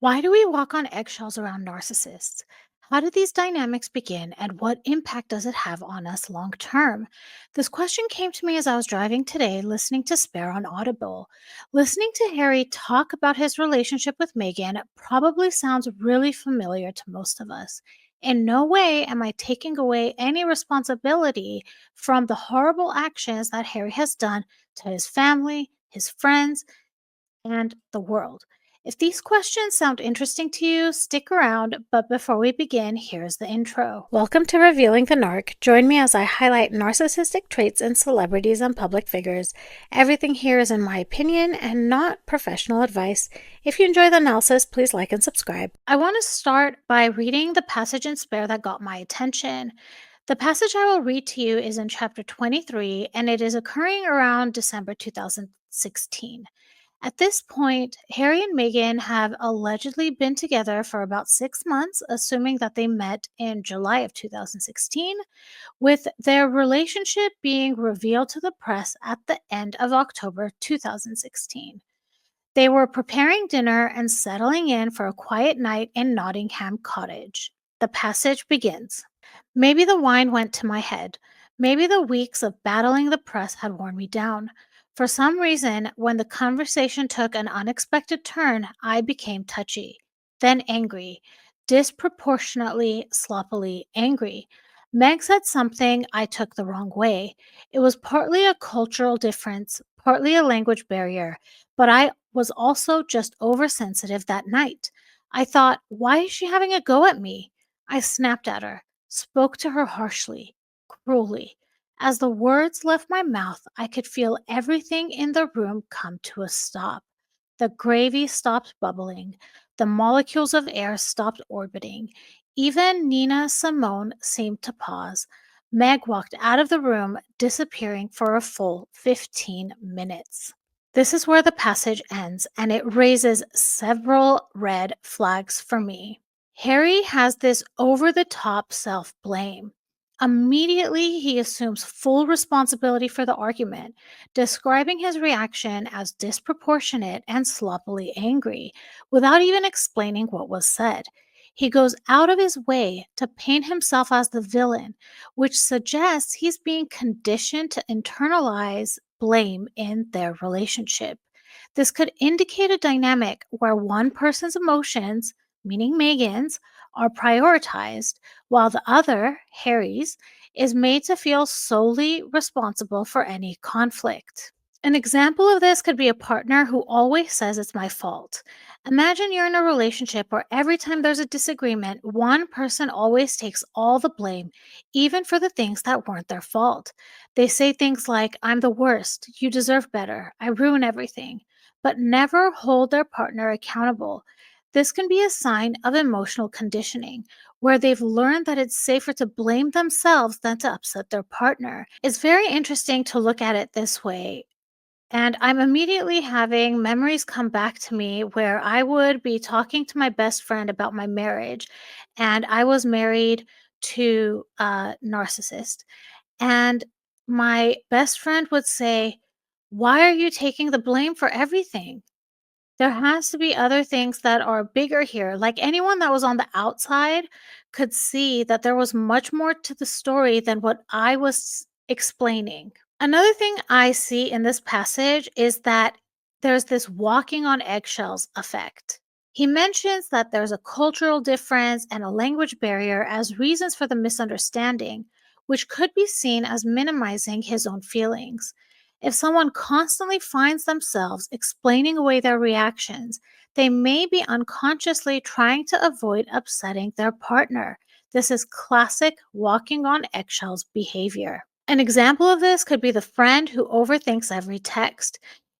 Why do we walk on eggshells around narcissists? How did these dynamics begin, and what impact does it have on us long term? This question came to me as I was driving today, listening to Spare on Audible. Listening to Harry talk about his relationship with Meghan probably sounds really familiar to most of us. In no way am I taking away any responsibility from the horrible actions that Harry has done to his family, his friends, and the world. If these questions sound interesting to you, stick around. But before we begin, here's the intro. Welcome to Revealing the Narc. Join me as I highlight narcissistic traits in celebrities and public figures. Everything here is in my opinion and not professional advice. If you enjoy the analysis, please like and subscribe. I want to start by reading the passage in Spare that got my attention. The passage I will read to you is in chapter 23, and it is occurring around December 2016. At this point, Harry and Meghan have allegedly been together for about 6 months, assuming that they met in July of 2016, with their relationship being revealed to the press at the end of October 2016. They were preparing dinner and settling in for a quiet night in Nottingham Cottage. The passage begins. Maybe the wine went to my head. Maybe the weeks of battling the press had worn me down. For some reason, when the conversation took an unexpected turn, I became touchy, then angry, disproportionately, sloppily angry. Meg said something I took the wrong way. It was partly a cultural difference, partly a language barrier, but I was also just oversensitive that night. I thought, why is she having a go at me? I snapped at her, spoke to her harshly, cruelly. As the words left my mouth, I could feel everything in the room come to a stop. The gravy stopped bubbling. The molecules of air stopped orbiting. Even Nina Simone seemed to pause. Meg walked out of the room, disappearing for a full 15 minutes. This is where the passage ends, and it raises several red flags for me. Harry has this over the top self blame. Immediately, he assumes full responsibility for the argument, describing his reaction as disproportionate and sloppily angry, without even explaining what was said. He goes out of his way to paint himself as the villain, which suggests he's being conditioned to internalize blame in their relationship. This could indicate a dynamic where one person's emotions, meaning Megan's, are prioritized, while the other, Harry's, is made to feel solely responsible for any conflict. An example of this could be a partner who always says it's my fault. Imagine you're in a relationship where every time there's a disagreement, one person always takes all the blame, even for the things that weren't their fault. They say things like, I'm the worst, you deserve better, I ruin everything, but never hold their partner accountable. This can be a sign of emotional conditioning, where they've learned that it's safer to blame themselves than to upset their partner. It's very interesting to look at it this way. And I'm immediately having memories come back to me where I would be talking to my best friend about my marriage, and I was married to a narcissist. And my best friend would say, why are you taking the blame for everything? There has to be other things that are bigger here. Like anyone that was on the outside could see that there was much more to the story than what I was explaining. Another thing I see in this passage is that there's this walking on eggshells effect. He mentions that there's a cultural difference and a language barrier as reasons for the misunderstanding, which could be seen as minimizing his own feelings. If someone constantly finds themselves explaining away their reactions, they may be unconsciously trying to avoid upsetting their partner. This is classic walking on eggshells behavior. An example of this could be the friend who overthinks every text.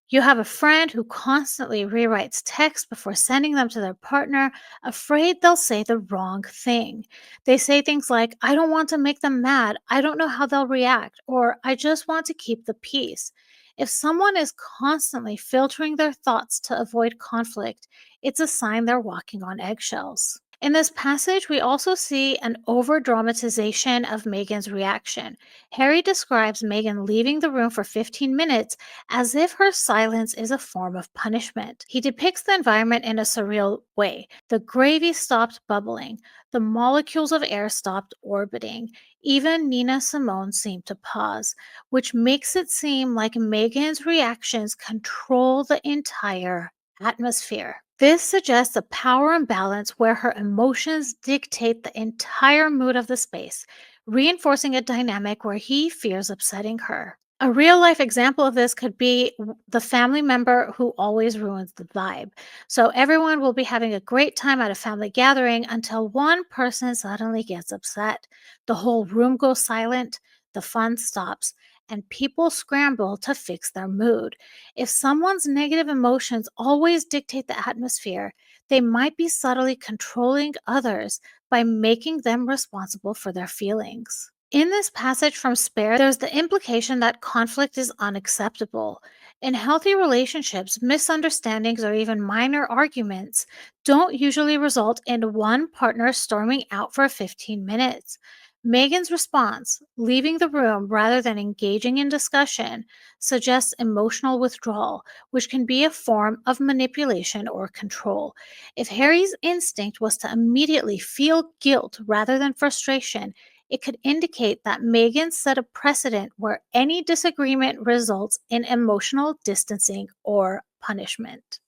You have a friend who constantly rewrites texts before sending them to their partner, afraid they'll say the wrong thing. They say things like, I don't want to make them mad, I don't know how they'll react, or I just want to keep the peace. If someone is constantly filtering their thoughts to avoid conflict, it's a sign they're walking on eggshells. In this passage, we also see an over dramatization of Megan's reaction. Harry describes Megan leaving the room for 15 minutes as if her silence is a form of punishment. He depicts the environment in a surreal way. The gravy stopped bubbling, the molecules of air stopped orbiting. Even Nina Simone seemed to pause, which makes it seem like Megan's reactions control the entire atmosphere. This suggests a power imbalance where her emotions dictate the entire mood of the space, reinforcing a dynamic where he fears upsetting her. A real life example of this could be the family member who always ruins the vibe. So everyone will be having a great time at a family gathering until one person suddenly gets upset. The whole room goes silent, the fun stops, and people scramble to fix their mood. If someone's negative emotions always dictate the atmosphere, they might be subtly controlling others by making them responsible for their feelings. In this passage from Spare, there's the implication that conflict is unacceptable. In healthy relationships, misunderstandings or even minor arguments don't usually result in one partner storming out for 15 minutes. Megan's response, leaving the room rather than engaging in discussion, suggests emotional withdrawal, which can be a form of manipulation or control. If Harry's instinct was to immediately feel guilt rather than frustration, it could indicate that Megan set a precedent where any disagreement results in emotional distancing or punishment.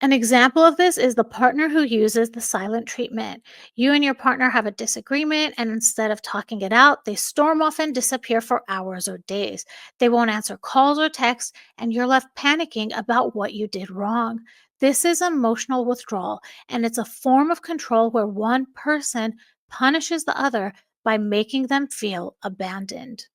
An example of this is the partner who uses the silent treatment. You and your partner have a disagreement, and instead of talking it out, they storm off and disappear for hours or days. They won't answer calls or texts, and you're left panicking about what you did wrong. This is emotional withdrawal, and it's a form of control where one person punishes the other by making them feel abandoned.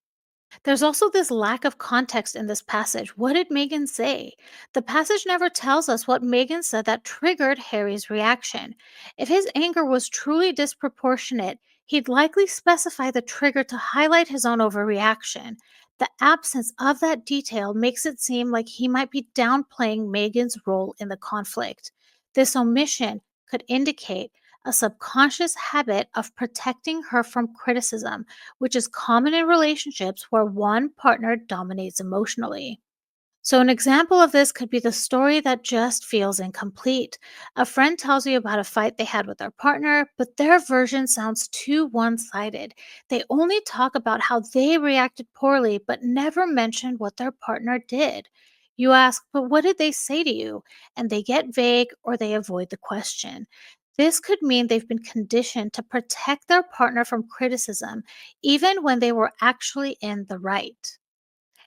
There's also this lack of context in this passage. What did Megan say? The passage never tells us what Megan said that triggered Harry's reaction. If his anger was truly disproportionate, he'd likely specify the trigger to highlight his own overreaction. The absence of that detail makes it seem like he might be downplaying Megan's role in the conflict. This omission could indicate a subconscious habit of protecting her from criticism, which is common in relationships where one partner dominates emotionally. So, an example of this could be the story that just feels incomplete. A friend tells you about a fight they had with their partner, but their version sounds too one sided. They only talk about how they reacted poorly, but never mention what their partner did. You ask, but what did they say to you? And they get vague or they avoid the question. This could mean they've been conditioned to protect their partner from criticism, even when they were actually in the right.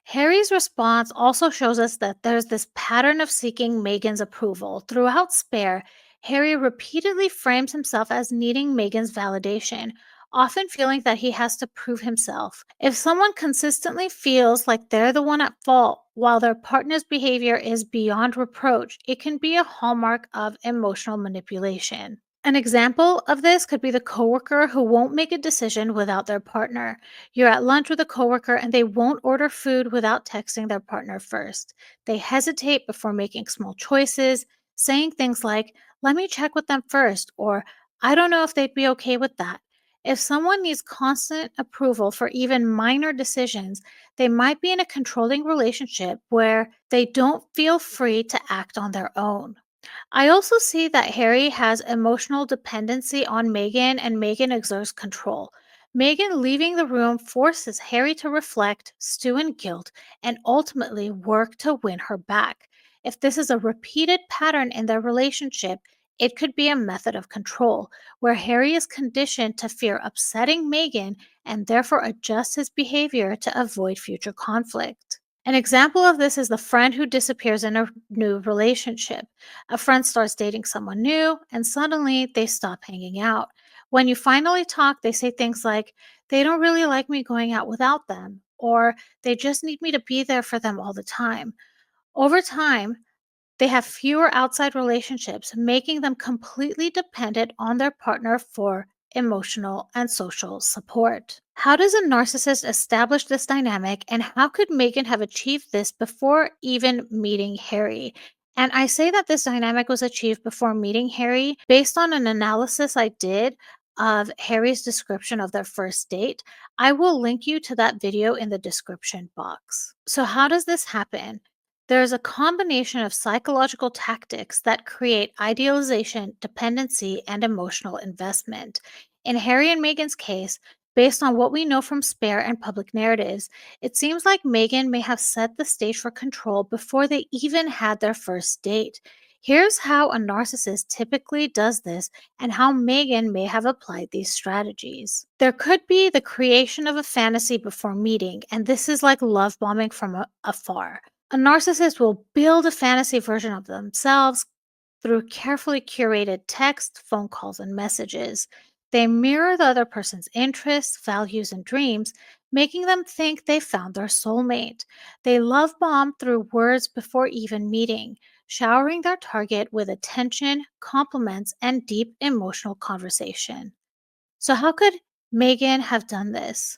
Harry's response also shows us that there's this pattern of seeking Megan's approval. Throughout Spare, Harry repeatedly frames himself as needing Megan's validation, often feeling that he has to prove himself. If someone consistently feels like they're the one at fault while their partner's behavior is beyond reproach, it can be a hallmark of emotional manipulation. An example of this could be the coworker who won't make a decision without their partner. You're at lunch with a coworker and they won't order food without texting their partner first. They hesitate before making small choices, saying things like, "Let me check with them first," or "I don't know if they'd be okay with that." If someone needs constant approval for even minor decisions, they might be in a controlling relationship where they don't feel free to act on their own. I also see that Harry has emotional dependency on Meghan and Meghan exerts control. Meghan leaving the room forces Harry to reflect, stew in guilt, and ultimately work to win her back. If this is a repeated pattern in their relationship, it could be a method of control where Harry is conditioned to fear upsetting Meghan and therefore adjusts his behavior to avoid future conflict. An example of this is the friend who disappears in a new relationship. A friend starts dating someone new, and suddenly they stop hanging out. When you finally talk, they say things like, "They don't really like me going out without them," or "They just need me to be there for them all the time." Over time, they have fewer outside relationships, making them completely dependent on their partner for emotional and social support. How does a narcissist establish this dynamic, and how could Megan have achieved this before even meeting Harry? And I say that this dynamic was achieved before meeting Harry based on an analysis I did of Harry's description of their first date. I will link you to that video in the description box. So, how does this happen? There's a combination of psychological tactics that create idealization, dependency, and emotional investment. In Harry and Meghan's case, based on what we know from Spare and public narratives, it seems like Megan may have set the stage for control before they even had their first date. Here's how a narcissist typically does this and how Megan may have applied these strategies. There could be the creation of a fantasy before meeting, and this is like love bombing from afar. A narcissist will build a fantasy version of themselves through carefully curated text, phone calls, and messages. They mirror the other person's interests, values, and dreams, making them think they found their soulmate. They love bomb through words before even meeting, showering their target with attention, compliments, and deep emotional conversation. So, how could Megan have done this?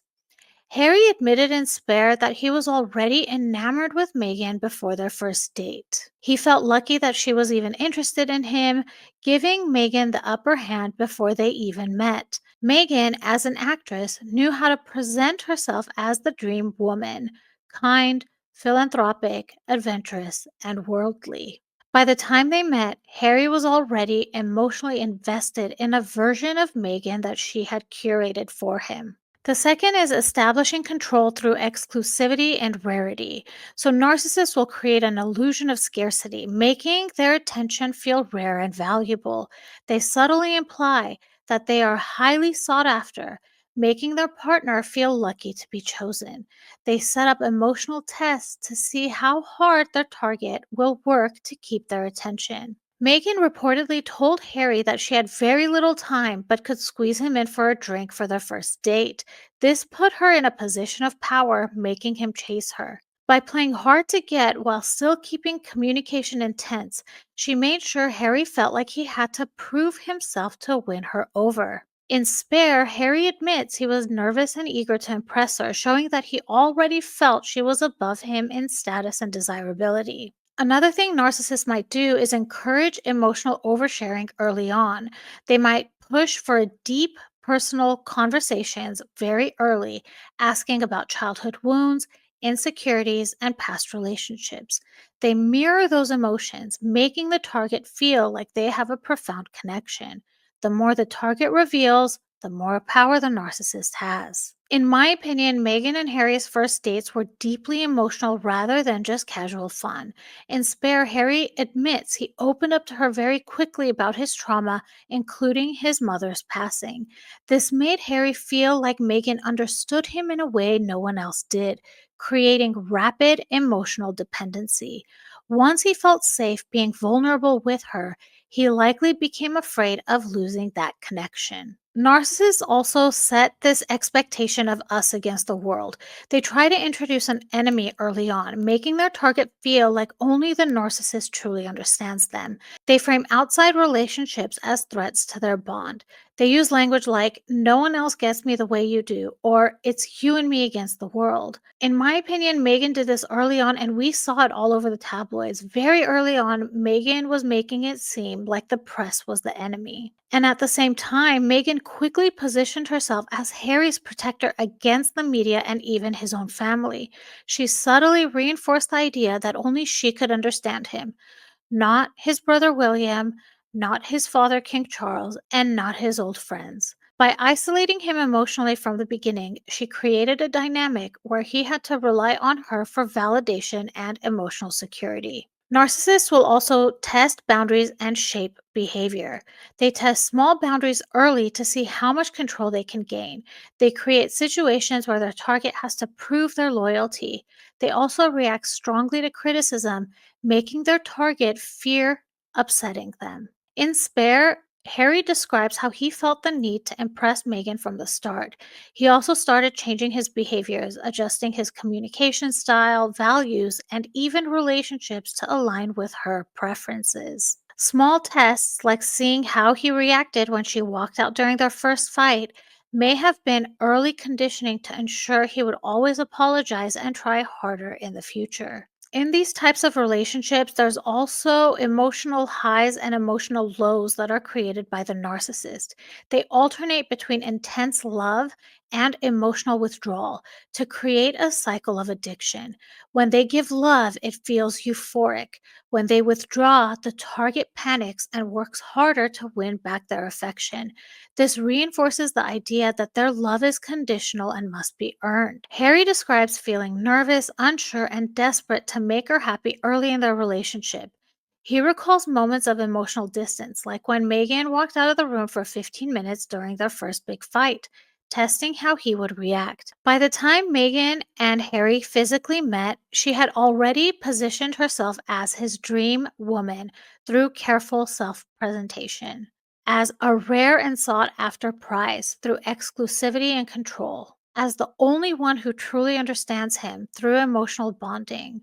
Harry admitted in Spare that he was already enamored with Meghan before their first date. He felt lucky that she was even interested in him, giving Meghan the upper hand before they even met. Meghan, as an actress, knew how to present herself as the dream woman: kind, philanthropic, adventurous, and worldly. By the time they met, Harry was already emotionally invested in a version of Meghan that she had curated for him. The second is establishing control through exclusivity and rarity. So, narcissists will create an illusion of scarcity, making their attention feel rare and valuable. They subtly imply that they are highly sought after, making their partner feel lucky to be chosen. They set up emotional tests to see how hard their target will work to keep their attention. Megan reportedly told Harry that she had very little time but could squeeze him in for a drink for their first date. This put her in a position of power, making him chase her. By playing hard to get while still keeping communication intense, she made sure Harry felt like he had to prove himself to win her over. In Spare, Harry admits he was nervous and eager to impress her, showing that he already felt she was above him in status and desirability. Another thing narcissists might do is encourage emotional oversharing early on. They might push for deep personal conversations very early, asking about childhood wounds, insecurities, and past relationships. They mirror those emotions, making the target feel like they have a profound connection. The more the target reveals, the more power the narcissist has. In my opinion, Meghan and Harry's first dates were deeply emotional rather than just casual fun. In Spare, Harry admits he opened up to her very quickly about his trauma, including his mother's passing. This made Harry feel like Meghan understood him in a way no one else did, creating rapid emotional dependency. Once he felt safe being vulnerable with her, he likely became afraid of losing that connection. Narcissists also set this expectation of us against the world. They try to introduce an enemy early on, making their target feel like only the narcissist truly understands them. They frame outside relationships as threats to their bond. They use language like, no one else gets me the way you do, or it's you and me against the world. In my opinion, Megan did this early on, and we saw it all over the tabloids. Very early on, Megan was making it seem like the press was the enemy. And at the same time, Megan quickly positioned herself as Harry's protector against the media and even his own family. She subtly reinforced the idea that only she could understand him, not his brother William, not his father King Charles, and not his old friends. By isolating him emotionally from the beginning, she created a dynamic where he had to rely on her for validation and emotional security. Narcissists will also test boundaries and shape behavior. They test small boundaries early to see how much control they can gain. They create situations where their target has to prove their loyalty. They also react strongly to criticism, making their target fear upsetting them. In Spare, Harry describes how he felt the need to impress Meghan from the start. He also started changing his behaviors, adjusting his communication style, values, and even relationships to align with her preferences. Small tests, like seeing how he reacted when she walked out during their first fight, may have been early conditioning to ensure he would always apologize and try harder in the future. In these types of relationships, there's also emotional highs and emotional lows that are created by the narcissist. They alternate between intense love and emotional withdrawal to create a cycle of addiction. When they give love, it feels euphoric. When they withdraw, the target panics and works harder to win back their affection. This reinforces the idea that their love is conditional and must be earned. Harry describes feeling nervous, unsure, and desperate to make her happy early in their relationship. He recalls moments of emotional distance, like when Megan walked out of the room for 15 minutes during their first big fight, testing how he would react. By the time Megan and Harry physically met, she had already positioned herself as his dream woman through careful self presentation, as a rare and sought after prize through exclusivity and control, as the only one who truly understands him through emotional bonding,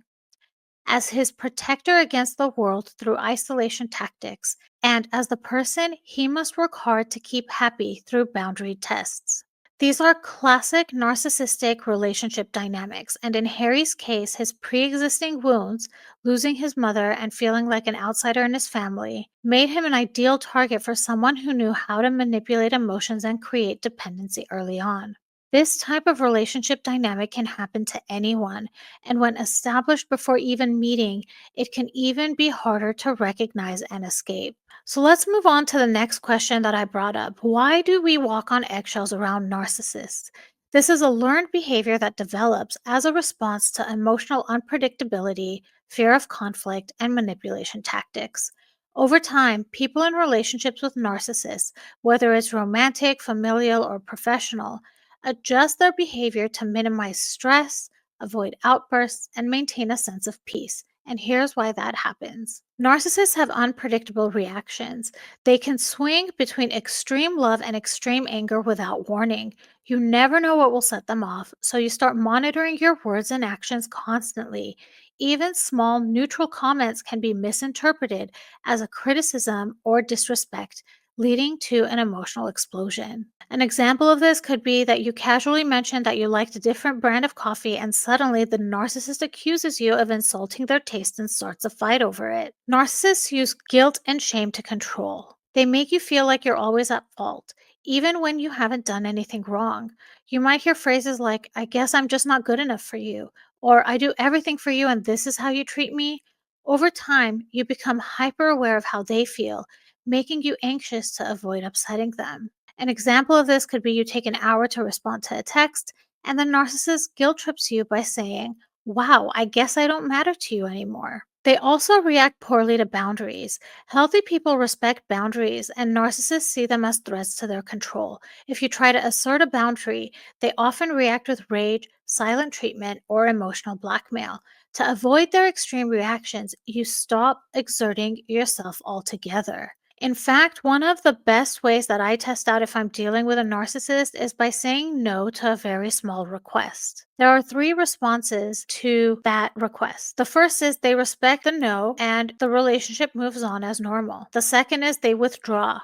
as his protector against the world through isolation tactics, and as the person he must work hard to keep happy through boundary tests. These are classic narcissistic relationship dynamics, and in Harry's case, his pre existing wounds, losing his mother and feeling like an outsider in his family, made him an ideal target for someone who knew how to manipulate emotions and create dependency early on. This type of relationship dynamic can happen to anyone, and when established before even meeting, it can even be harder to recognize and escape. So let's move on to the next question that I brought up. Why do we walk on eggshells around narcissists? This is a learned behavior that develops as a response to emotional unpredictability, fear of conflict, and manipulation tactics. Over time, people in relationships with narcissists, whether it's romantic, familial, or professional, adjust their behavior to minimize stress, avoid outbursts, and maintain a sense of peace. And here's why that happens. Narcissists have unpredictable reactions. They can swing between extreme love and extreme anger without warning. You never know what will set them off, so you start monitoring your words and actions constantly. Even small, neutral comments can be misinterpreted as a criticism or disrespect, leading to an emotional explosion. An example of this could be that you casually mention that you liked a different brand of coffee, and suddenly the narcissist accuses you of insulting their taste and starts a fight over it. Narcissists use guilt and shame to control. They make you feel like you're always at fault, even when you haven't done anything wrong. You might hear phrases like, I guess I'm just not good enough for you, or I do everything for you and this is how you treat me. Over time, you become hyper aware of how they feel, making you anxious to avoid upsetting them. An example of this could be you take an hour to respond to a text, and the narcissist guilt trips you by saying, wow, I guess I don't matter to you anymore. They also react poorly to boundaries. Healthy people respect boundaries, and narcissists see them as threats to their control. If you try to assert a boundary, they often react with rage, silent treatment, or emotional blackmail. To avoid their extreme reactions, you stop exerting yourself altogether. In fact, one of the best ways that I test out if I'm dealing with a narcissist is by saying no to a very small request. There are three responses to that request. The first is they respect the no and the relationship moves on as normal. The second is they withdraw.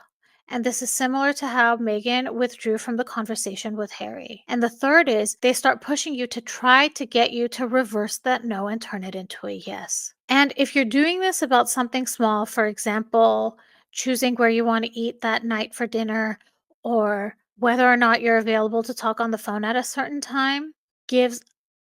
And this is similar to how Megan withdrew from the conversation with Harry. And the third is they start pushing you to try to get you to reverse that no and turn it into a yes. And if you're doing this about something small, for example, choosing where you want to eat that night for dinner, or whether or not you're available to talk on the phone at a certain time, gives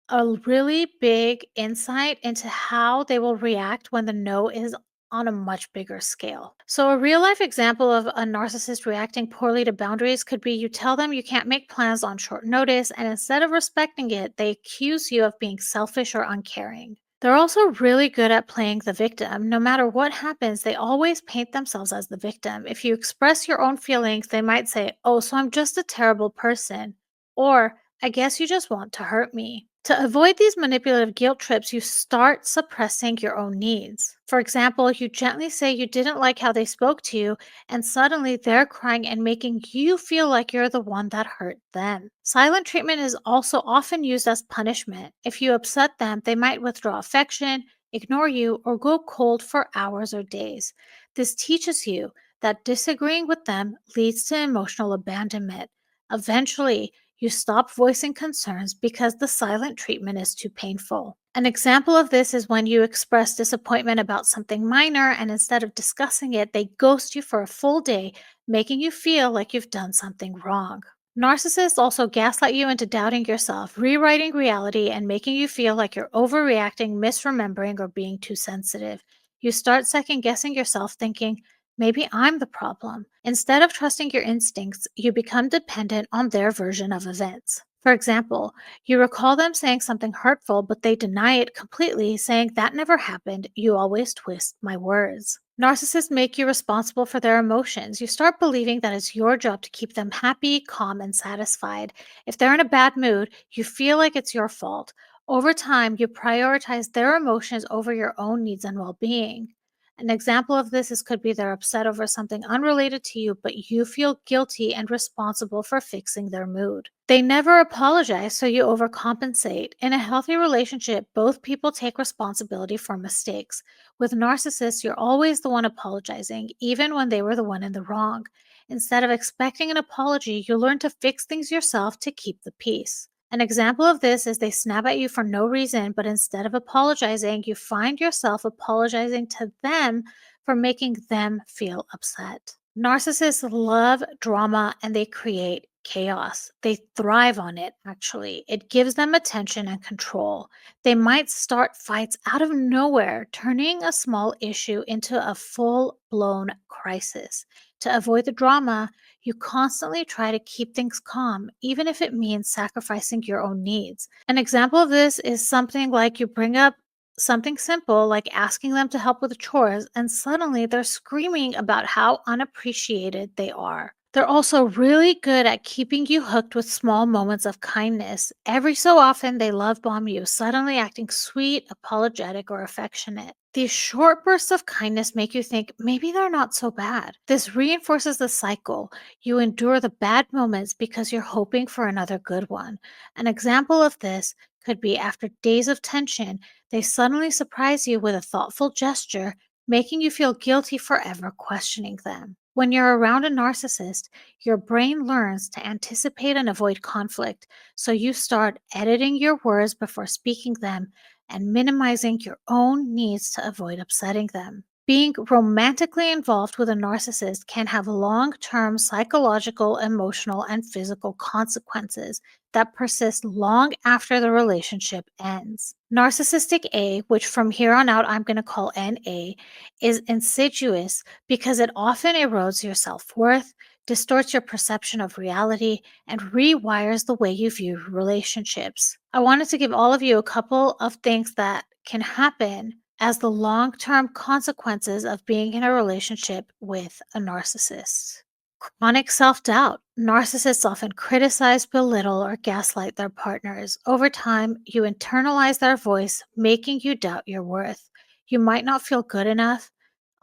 a really big insight into how they will react when the no is on a much bigger scale. So, a real life example of a narcissist reacting poorly to boundaries could be you tell them you can't make plans on short notice, and instead of respecting it, they accuse you of being selfish or uncaring. They're also really good at playing the victim. No matter what happens, they always paint themselves as the victim. If you express your own feelings, they might say, oh, so I'm just a terrible person. Or, I guess you just want to hurt me. To avoid these manipulative guilt trips, you start suppressing your own needs. For example, you gently say you didn't like how they spoke to you, and suddenly they're crying and making you feel like you're the one that hurt them. Silent treatment is also often used as punishment. If you upset them, they might withdraw affection, ignore you, or go cold for hours or days. This teaches you that disagreeing with them leads to emotional abandonment. Eventually, You stop voicing concerns because the silent treatment is too painful. An example of this is when you express disappointment about something minor and instead of discussing it, they ghost you for a full day, making you feel like you've done something wrong. Narcissists also gaslight you into doubting yourself, rewriting reality, and making you feel like you're overreacting, misremembering, or being too sensitive. You start second guessing yourself, thinking, maybe I'm the problem. Instead of trusting your instincts, you become dependent on their version of events. For example, you recall them saying something hurtful, but they deny it completely, saying, that never happened. You always twist my words. Narcissists make you responsible for their emotions. You start believing that it's your job to keep them happy, calm, and satisfied. If they're in a bad mood, you feel like it's your fault. Over time, you prioritize their emotions over your own needs and well being. An example of this is could be they're upset over something unrelated to you, but you feel guilty and responsible for fixing their mood. They never apologize, so you overcompensate. In a healthy relationship, both people take responsibility for mistakes. With narcissists, you're always the one apologizing, even when they were the one in the wrong. Instead of expecting an apology, you learn to fix things yourself to keep the peace. An example of this is they snap at you for no reason, but instead of apologizing, you find yourself apologizing to them for making them feel upset. Narcissists love drama and they create chaos. They thrive on it, actually. It gives them attention and control. They might start fights out of nowhere, turning a small issue into a full blown crisis. To avoid the drama, you constantly try to keep things calm, even if it means sacrificing your own needs. An example of this is something like you bring up something simple like asking them to help with chores, and suddenly they're screaming about how unappreciated they are. They're also really good at keeping you hooked with small moments of kindness. Every so often, they love bomb you, suddenly acting sweet, apologetic, or affectionate. These short bursts of kindness make you think maybe they're not so bad. This reinforces the cycle. You endure the bad moments because you're hoping for another good one. An example of this could be after days of tension, they suddenly surprise you with a thoughtful gesture, making you feel guilty for ever questioning them. When you're around a narcissist, your brain learns to anticipate and avoid conflict, so you start editing your words before speaking them and minimizing your own needs to avoid upsetting them. Being romantically involved with a narcissist can have long term psychological, emotional, and physical consequences that persist long after the relationship ends. Narcissistic A, which from here on out I'm going to call NA, is insidious because it often erodes your self worth, distorts your perception of reality, and rewires the way you view relationships. I wanted to give all of you a couple of things that can happen as the long term consequences of being in a relationship with a narcissist. Chronic self doubt. Narcissists often criticize, belittle, or gaslight their partners. Over time, you internalize their voice, making you doubt your worth. You might not feel good enough,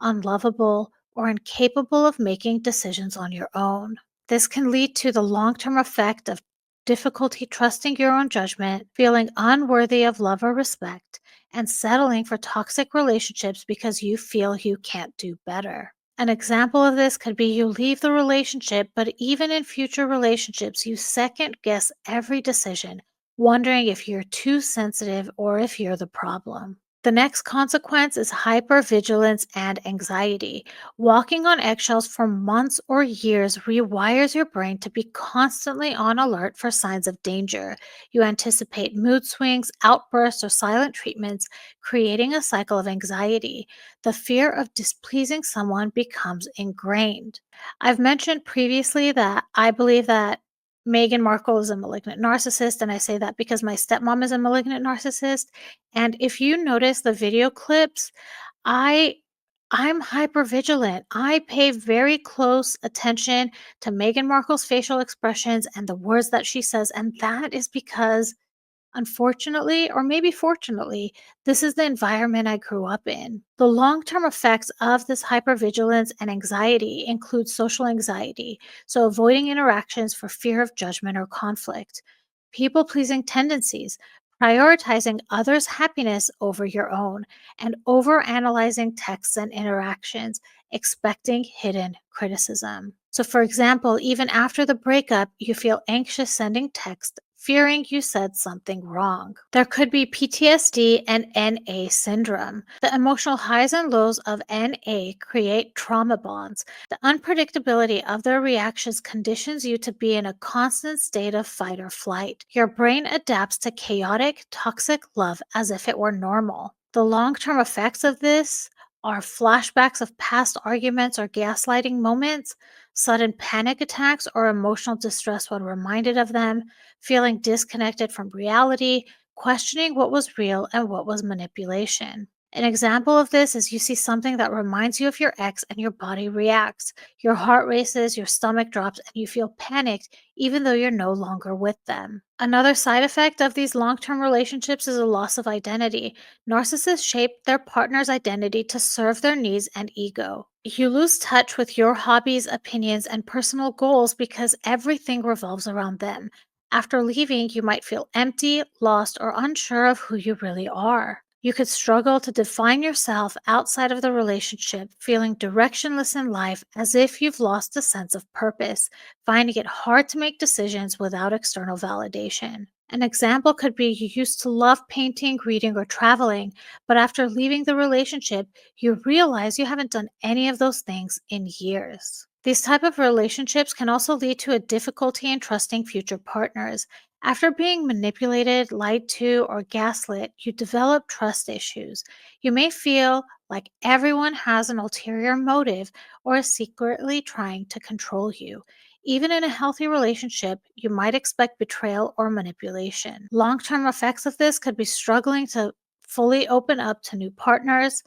unlovable, or incapable of making decisions on your own. This can lead to the long term effect of difficulty trusting your own judgment, feeling unworthy of love or respect, and settling for toxic relationships because you feel you can't do better. An example of this could be you leave the relationship, but even in future relationships, you second guess every decision, wondering if you're too sensitive or if you're the problem. The next consequence is hypervigilance and anxiety. Walking on eggshells for months or years rewires your brain to be constantly on alert for signs of danger. You anticipate mood swings, outbursts, or silent treatments, creating a cycle of anxiety. The fear of displeasing someone becomes ingrained. I've mentioned previously that I believe that Meghan Markle is a malignant narcissist, and I say that because my stepmom is a malignant narcissist. And if you notice the video clips, I I'm hyper vigilant. I pay very close attention to Meghan Markle's facial expressions and the words that she says, and that is because unfortunately, or maybe fortunately, this is the environment I grew up in. The long term effects of this hypervigilance and anxiety include social anxiety, so avoiding interactions for fear of judgment or conflict, people pleasing tendencies, prioritizing others' happiness over your own, and overanalyzing texts and interactions, expecting hidden criticism. So, for example, even after the breakup, you feel anxious sending text, fearing you said something wrong. There could be PTSD and NA syndrome. The emotional highs and lows of NA create trauma bonds. The unpredictability of their reactions conditions you to be in a constant state of fight or flight. Your brain adapts to chaotic, toxic love as if it were normal. The long term effects of this are flashbacks of past arguments or gaslighting moments, sudden panic attacks or emotional distress when reminded of them, feeling disconnected from reality, questioning what was real and what was manipulation. An example of this is you see something that reminds you of your ex and your body reacts. Your heart races, your stomach drops, and you feel panicked even though you're no longer with them. Another side effect of these long term relationships is a loss of identity. Narcissists shape their partner's identity to serve their needs and ego. You lose touch with your hobbies, opinions, and personal goals because everything revolves around them. After leaving, you might feel empty, lost, or unsure of who you really are. You could struggle to define yourself outside of the relationship, feeling directionless in life as if you've lost a sense of purpose, finding it hard to make decisions without external validation. An example could be you used to love painting, reading, or traveling, but after leaving the relationship, you realize you haven't done any of those things in years. These type of relationships can also lead to a difficulty in trusting future partners. After being manipulated, lied to, or gaslit, you develop trust issues. You may feel like everyone has an ulterior motive or is secretly trying to control you. Even in a healthy relationship, you might expect betrayal or manipulation. Long term effects of this could be struggling to fully open up to new partners,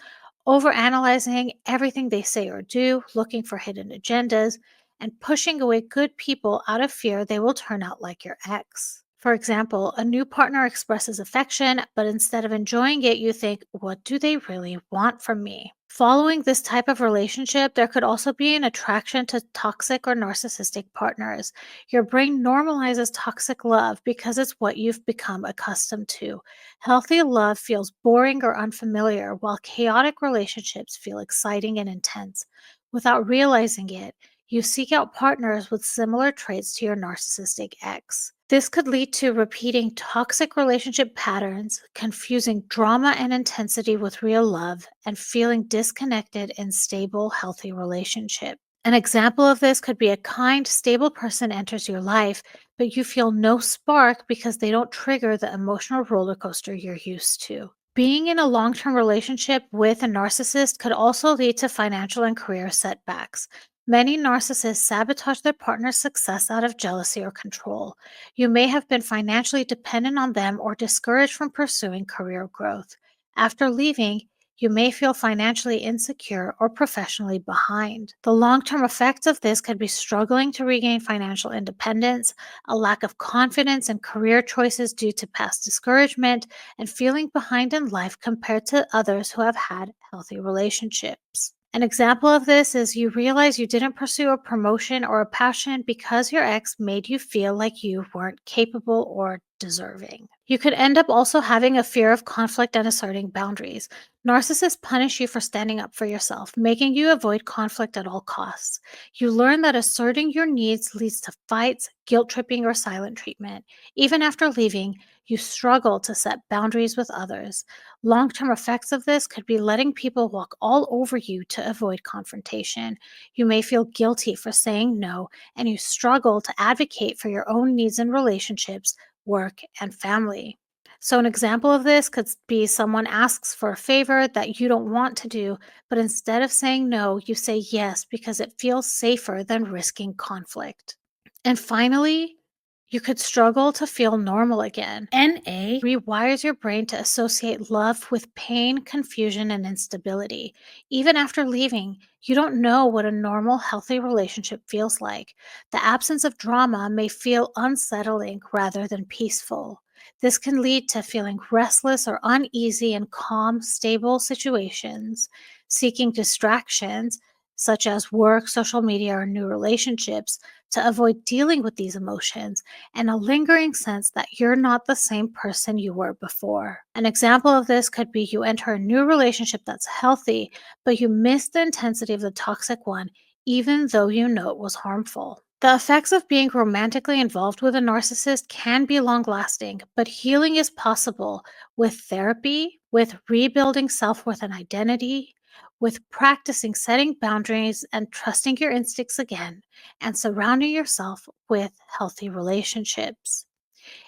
overanalyzing everything they say or do, looking for hidden agendas, and pushing away good people out of fear they will turn out like your ex. For example, a new partner expresses affection, but instead of enjoying it, you think, what do they really want from me? Following this type of relationship, there could also be an attraction to toxic or narcissistic partners. Your brain normalizes toxic love because it's what you've become accustomed to. Healthy love feels boring or unfamiliar, while chaotic relationships feel exciting and intense. Without realizing it, you seek out partners with similar traits to your narcissistic ex. This could lead to repeating toxic relationship patterns, confusing drama and intensity with real love, and feeling disconnected in stable, healthy relationships. An example of this could be a kind, stable person enters your life, but you feel no spark because they don't trigger the emotional roller coaster you're used to. Being in a long term relationship with a narcissist could also lead to financial and career setbacks. Many narcissists sabotage their partner's success out of jealousy or control. You may have been financially dependent on them or discouraged from pursuing career growth. After leaving, you may feel financially insecure or professionally behind. The long term effects of this could be struggling to regain financial independence, a lack of confidence in career choices due to past discouragement, and feeling behind in life compared to others who have had healthy relationships. An example of this is you realize you didn't pursue a promotion or a passion because your ex made you feel like you weren't capable or deserving. You could end up also having a fear of conflict and asserting boundaries. Narcissists punish you for standing up for yourself, making you avoid conflict at all costs. You learn that asserting your needs leads to fights, guilt tripping, or silent treatment. Even after leaving, you struggle to set boundaries with others. Long term effects of this could be letting people walk all over you to avoid confrontation. You may feel guilty for saying no, and you struggle to advocate for your own needs in relationships, work, and family. So, an example of this could be someone asks for a favor that you don't want to do, but instead of saying no, you say yes because it feels safer than risking conflict. And finally, you could struggle to feel normal again. NA rewires your brain to associate love with pain, confusion, and instability. Even after leaving, you don't know what a normal, healthy relationship feels like. The absence of drama may feel unsettling rather than peaceful. This can lead to feeling restless or uneasy in calm, stable situations, seeking distractions such as work, social media, or new relationships to avoid dealing with these emotions, and a lingering sense that you're not the same person you were before. An example of this could be you enter a new relationship that's healthy, but you miss the intensity of the toxic one, even though you know it was harmful. The effects of being romantically involved with a narcissist can be long lasting, but healing is possible with therapy, with rebuilding self worth and identity, with practicing setting boundaries and trusting your instincts again, and surrounding yourself with healthy relationships.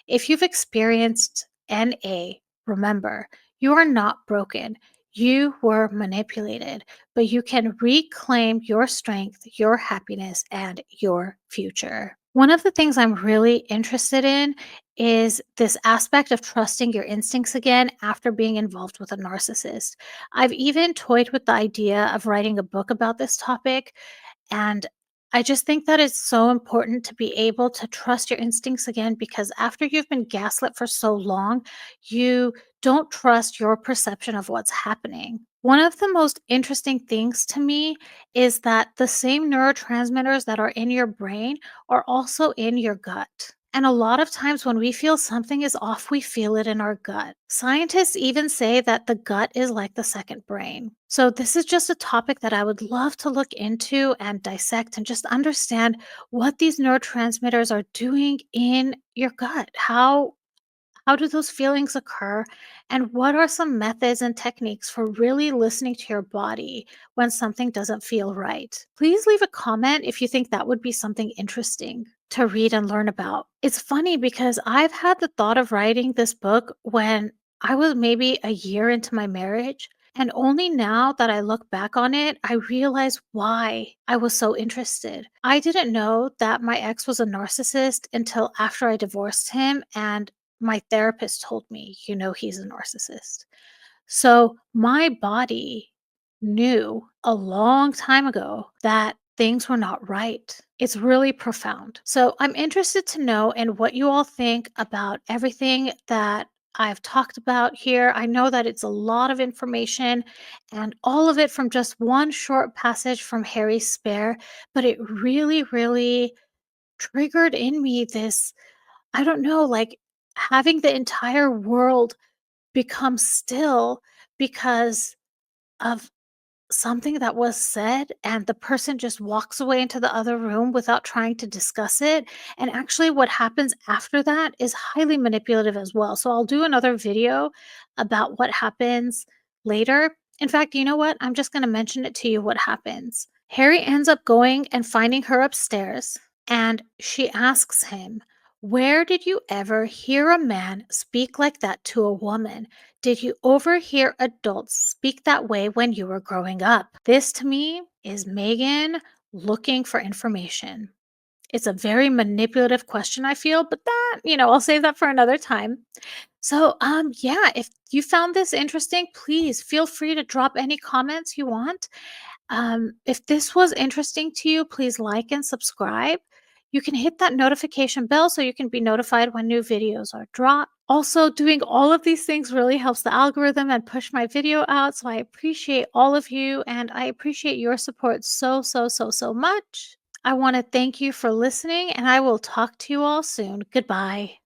If you've experienced NA, remember, you are not broken. You were manipulated, but you can reclaim your strength, your happiness, and your future. One of the things I'm really interested in is this aspect of trusting your instincts again after being involved with a narcissist. I've even toyed with the idea of writing a book about this topic, and I just think that it's so important to be able to trust your instincts again because after you've been gaslit for so long, you don't trust your perception of what's happening. One of the most interesting things to me is that the same neurotransmitters that are in your brain are also in your gut. And a lot of times when we feel something is off, we feel it in our gut. Scientists even say that the gut is like the second brain. So, this is just a topic that I would love to look into and dissect and just understand what these neurotransmitters are doing in your gut. How do those feelings occur? And what are some methods and techniques for really listening to your body when something doesn't feel right? Please leave a comment if you think that would be something interesting to read and learn about. It's funny because I've had the thought of writing this book when I was maybe a year into my marriage. And only now that I look back on it, I realize why I was so interested. I didn't know that my ex was a narcissist until after I divorced him. And my therapist told me, he's a narcissist. So my body knew a long time ago that things were not right. It's really profound. So I'm interested to know and what you all think about everything that I've talked about here. I know that it's a lot of information and all of it from just one short passage from Harry's Spare, but it really, really triggered in me this, I don't know, like having the entire world become still because of something that was said, and the person just walks away into the other room without trying to discuss it. And actually, what happens after that is highly manipulative as well. So, I'll do another video about what happens later. In fact, you know what? I'm just going to mention it to you what happens. Harry ends up going and finding her upstairs, and she asks him, "Where did you ever hear a man speak like that to a woman? Did you overhear adults speak that way when you were growing up?" This to me is Megan looking for information. It's a very manipulative question, I feel, but I'll save that for another time. So, yeah, if you found this interesting, please feel free to drop any comments you want. If this was interesting to you, please like and subscribe. You can hit that notification bell so you can be notified when new videos are dropped. Also, doing all of these things really helps the algorithm and push my video out. So I appreciate all of you and I appreciate your support so, so, so, so much. I want to thank you for listening and I will talk to you all soon. Goodbye.